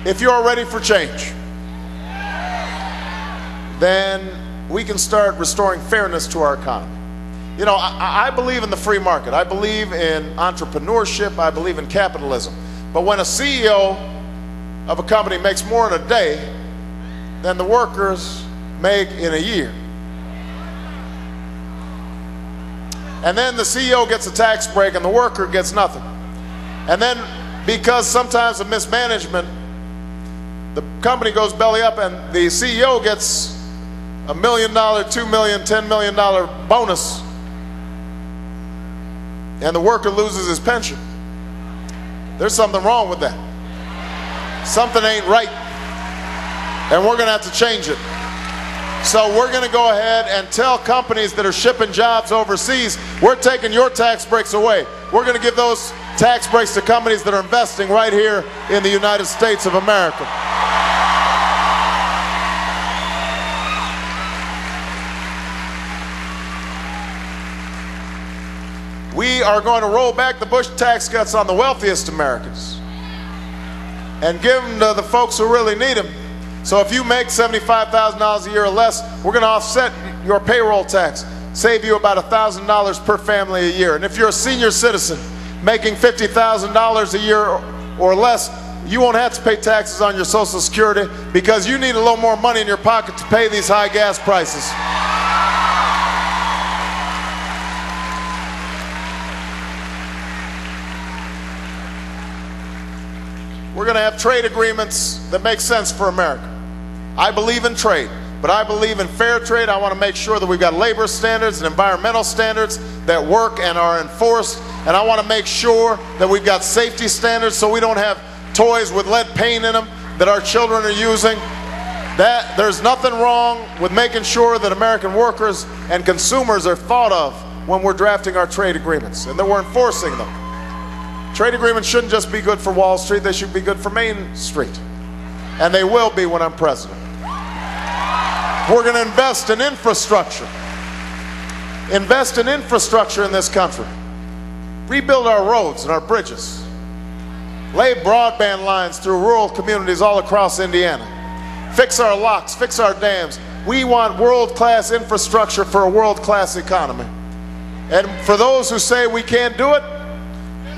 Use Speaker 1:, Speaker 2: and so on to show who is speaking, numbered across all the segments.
Speaker 1: if you're ready for change, then we can start restoring fairness to our economy. You know, I believe in the free market. I believe in entrepreneurship. I believe in capitalism. But when a CEO of a company makes more in a day than the workers make in a year, and then the CEO gets a tax break and the worker gets nothing, and then because sometimes of mismanagement, the company goes belly up and the CEO gets $1 million, $2 million, $10 million bonus, and the worker loses his pension. There's something wrong with that. Something ain't right, and we're going to have to change it. So we're going to go ahead and tell companies that are shipping jobs overseas, we're taking your tax breaks away. We're going to give those tax breaks to companies that are investing right here in the United States of America. We are going to roll back the Bush tax cuts on the wealthiest Americans and give them to the folks who really need them. So if you make $75,000 a year or less, we're going to offset your payroll tax, save you about $1,000 per family a year. And if you're a senior citizen making $50,000 a year or less, you won't have to pay taxes on your Social Security because you need a little more money in your pocket to pay these high gas prices. We're going to have trade agreements that make sense for America. I believe in trade, but I believe in fair trade. I want to make sure that we've got labor standards and environmental standards that work and are enforced. And I want to make sure that we've got safety standards so we don't have toys with lead paint in them that our children are using. There's nothing wrong with making sure that American workers and consumers are thought of when we're drafting our trade agreements and that we're enforcing them. Trade agreements shouldn't just be good for Wall Street, they should be good for Main Street. And they will be when I'm president. We're going to invest in infrastructure. Invest in infrastructure in this country. Rebuild our roads and our bridges. Lay broadband lines through rural communities all across Indiana. Fix our locks, fix our dams. We want world-class infrastructure for a world-class economy. And for those who say we can't do it,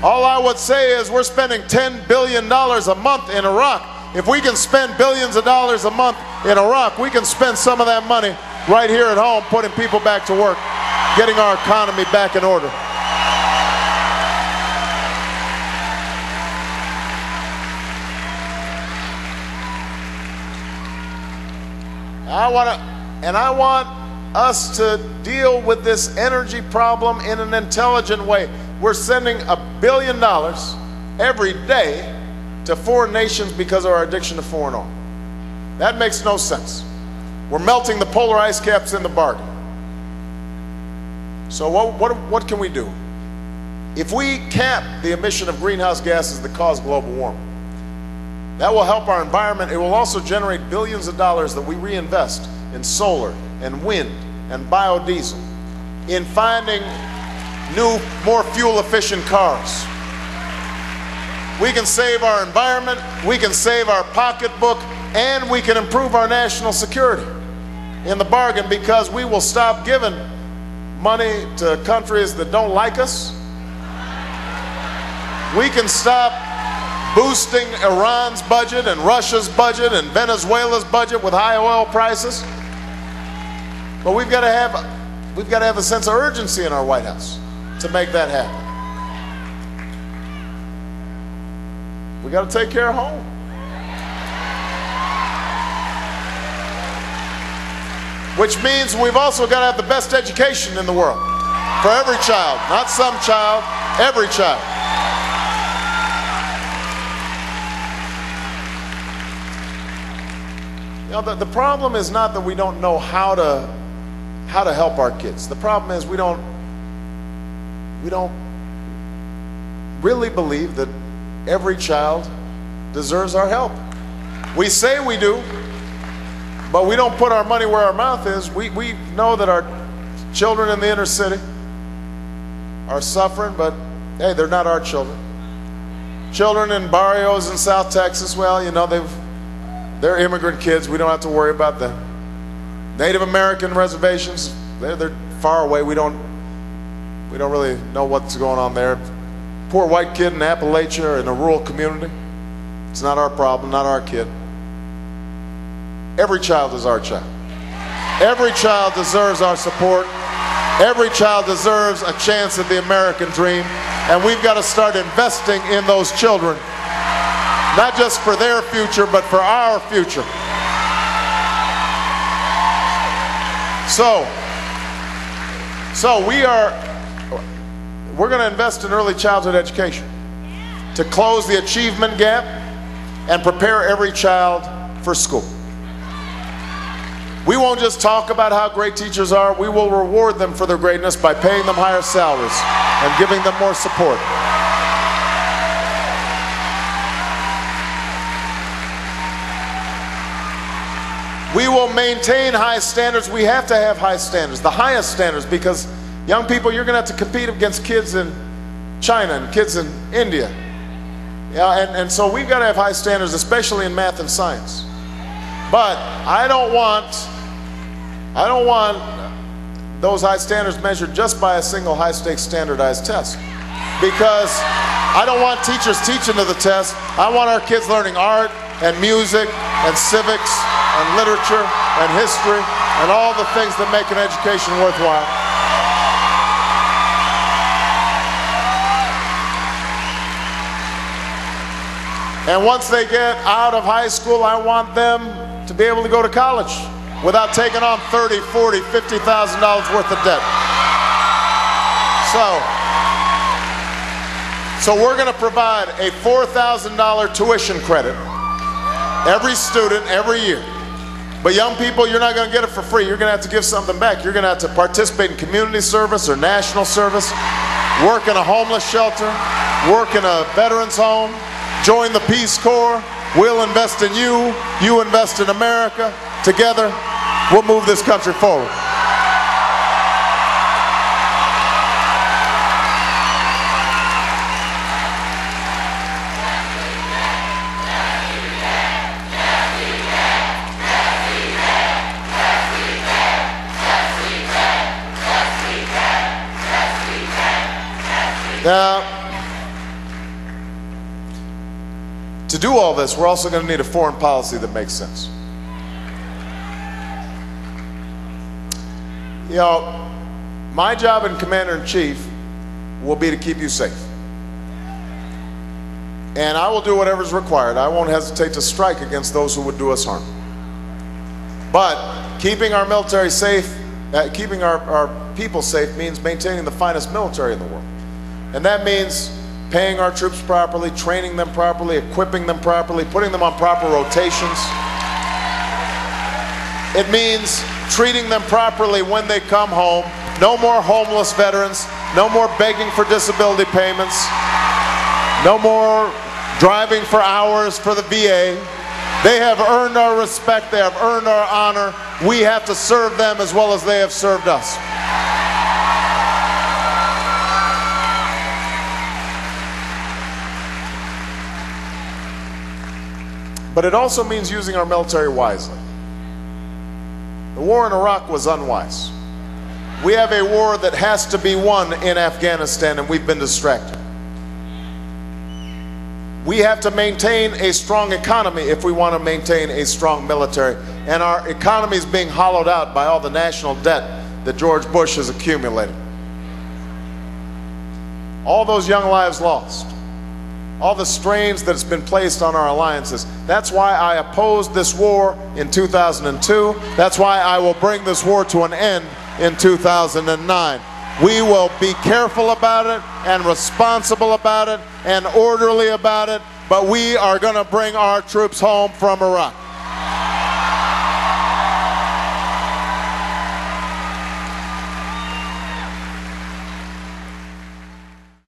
Speaker 1: all I would say is we're spending $10 billion a month in Iraq. If we can spend billions of dollars a month in Iraq, we can spend some of that money right here at home, putting people back to work, getting our economy back in order. I want us to deal with this energy problem in an intelligent way. We're sending $1 billion every day to foreign nations because of our addiction to foreign oil. That makes no sense. We're melting the polar ice caps in the bargain. So what can we do? If we cap the emission of greenhouse gases that cause global warming, that will help our environment. It will also generate billions of dollars that we reinvest in solar and wind and biodiesel, in finding new, more fuel-efficient cars. We can save our environment, we can save our pocketbook, and we can improve our national security in the bargain, because we will stop giving money to countries that don't like us. We can stop boosting Iran's budget and Russia's budget and Venezuela's budget with high oil prices. But we've got to have a sense of urgency in our White House to make that happen. We got to take care of home. Which means we've also got to have the best education in the world for every child, not some child, every child. You know, the problem is not that we don't know how to help our kids. The problem is we don't really believe that every child deserves our help. We say we do, but we don't put our money where our mouth is. We know that our children in the inner city are suffering, but hey, they're not our children. children in barrios in South Texas, well, you know, they're immigrant kids. We don't have to worry about them. Native American reservations, they're far away. We don't really know what's going on there. Poor white kid in Appalachia or in a rural community, it's not our problem, not our kid. Every child is our child. Every child deserves our support. Every child deserves a chance at the American dream. And we've got to start investing in those children, not just for their future, but for our future. So we're going to invest in early childhood education to close the achievement gap and prepare every child for school. We won't just talk about how great teachers are. We will reward them for their greatness by paying them higher salaries and giving them more support. We will maintain high standards. We have to have high standards, the highest standards, because young people, you're going to have to compete against kids in China and kids in India. Yeah, and so we've got to have high standards, especially in math and science. But I don't want those high standards measured just by a single high-stakes standardized test, because I don't want teachers teaching to the test. I want our kids learning art and music and civics and literature and history and all the things that make an education worthwhile. And once they get out of high school, I want them to be able to go to college without taking on $30,000, $40,000, $50,000 worth of debt. So we're going to provide a $4,000 tuition credit every student every year. But young people, you're not going to get it for free. You're going to have to give something back. You're going to have to participate in community service or national service, work in a homeless shelter, work in a veterans home, join the Peace Corps. We'll invest in you, you invest in America. Together, we'll move this country forward. Now, to do all this, we're also going to need a foreign policy that makes sense. You know, my job in Commander-in-Chief will be to keep you safe. And I will do whatever's required. I won't hesitate to strike against those who would do us harm. But keeping our military safe, keeping our people safe means maintaining the finest military in the world. And that means paying our troops properly, training them properly, equipping them properly, putting them on proper rotations. It means treating them properly when they come home. No more homeless veterans, no more begging for disability payments, no more driving for hours for the VA. They have earned our respect, they have earned our honor. We have to serve them as well as they have served us. But it also means using our military wisely. The war in Iraq was unwise. We have a war that has to be won in Afghanistan, and we've been distracted. We have to maintain a strong economy if we want to maintain a strong military. And our economy is being hollowed out by all the national debt that George Bush has accumulated. All those young lives lost. All the strains that's been placed on our alliances. That's why I opposed this war in 2002. That's why I will bring this war to an end in 2009. We will be careful about it and responsible about it and orderly about it, but we are going to bring our troops home from Iraq.